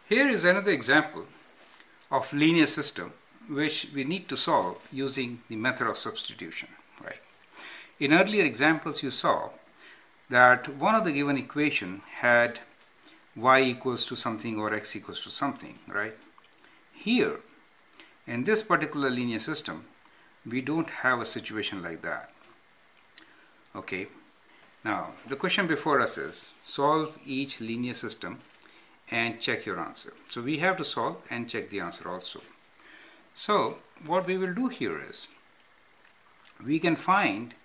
Here is another example of linear system which we need to solve using the method of substitution, right? In earlier examples you saw that one of the given equation had y equals to something or x equals to something, right? Here in this particular linear system we don't have a situation like that. Okay, now the question before us is solve each linear system and check your answer. So we have to solve and check the answer also. So what we will do here is we can find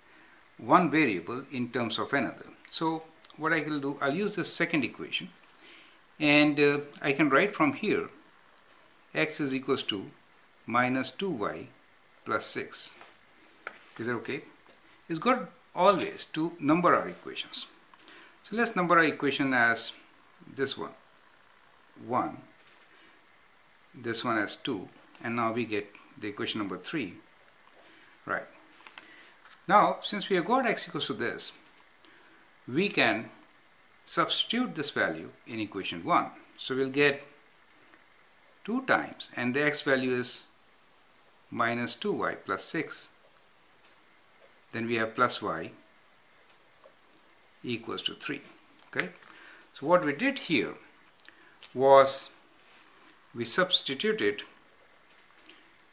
one variable in terms of another. So what I will do, I'll use this second equation and I can write from here x is equals to minus 2y plus 6. Is that okay? It's good always to number our equations. So let's number our equation as this one 1, this one as 2, and now we get the equation number 3, right? Now since we have got x equals to this, we can substitute this value in equation 1. So we'll get 2 times, and the x value is minus 2y plus 6. Then we have plus y equals to 3. Okay. So what we did here was we substituted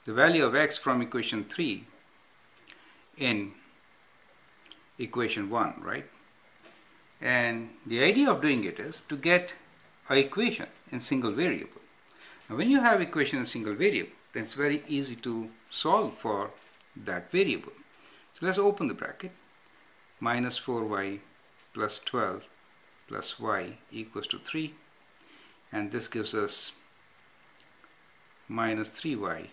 the value of x from equation 3 in equation 1, right? And the idea of doing it is to get an equation in single variable. Now when you have equation in single variable, then it's very easy to solve for that variable. So let's open the bracket. Minus 4y plus 12 plus y equals to 3, and this gives us minus 3y.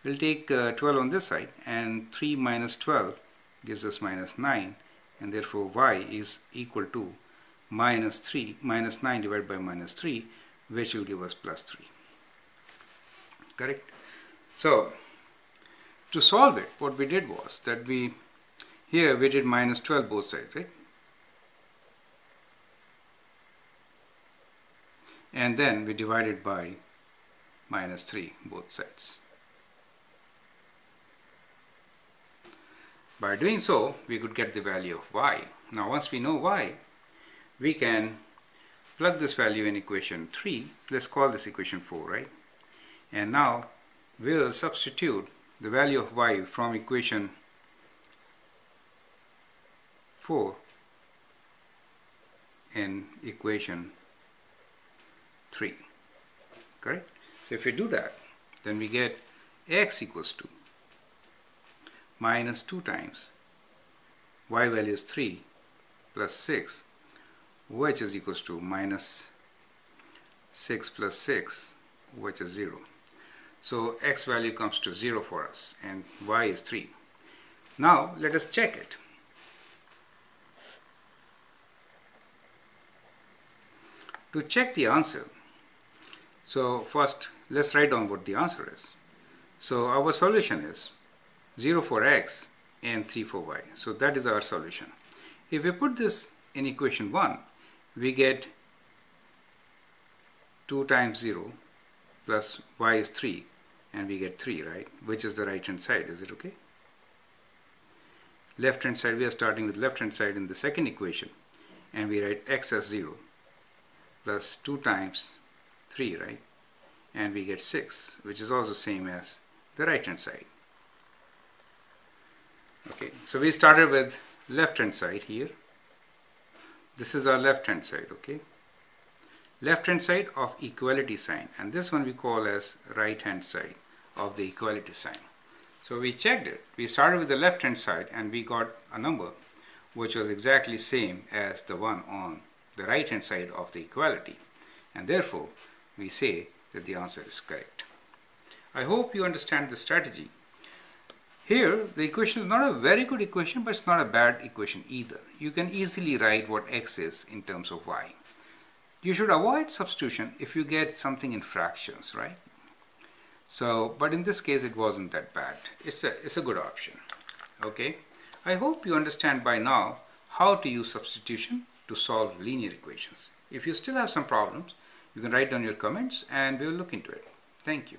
We'll take 12 on this side, and 3 minus 12 gives us minus 9, and therefore y is equal to minus 9 divided by minus 3, which will give us plus 3. Correct? So to solve it, what we did was that here we did minus 12 both sides, right? And then we divided by minus 3 both sides. By doing so, we could get the value of y. Now once we know y, we can plug this value in equation 3. Let's call this equation 4, right? And now we will substitute the value of y from equation 4 in equation 3. Correct? So if we do that, then we get x equals to minus 2 times y value is 3 plus 6, which is equals to minus 6 plus 6, which is 0. So x value comes to 0 for us and y is 3. Now let us check it. To check the answer, so first let's write down what the answer is. So our solution is 0 for x and 3 for y. So that is our solution. If we put this in equation 1, we get 2 times 0 plus y is 3, and we get 3, right? Which is the right hand side. Is it okay? Left hand side, we are starting with left hand side in the second equation, and we write x as 0 plus 2 times 3, right? And we get 6, which is also same as the right hand side. Okay, so we started with left hand side here. This is our left hand side, okay? Left hand side of equality sign, and this one we call as right hand side of the equality sign. So we checked it. We started with the left hand side and we got a number which was exactly same as the one on the right hand side of the equality, and therefore we say that the answer is correct. I hope you understand the strategy. Here the equation is not a very good equation, but it's not a bad equation either. You can easily write what x is in terms of y. You should avoid substitution if you get something in fractions, right? So, but in this case it wasn't that bad. It's a good option. Okay, I hope you understand by now how to use substitution to solve linear equations. If you still have some problems, You can write down your comments and we will look into it. Thank you.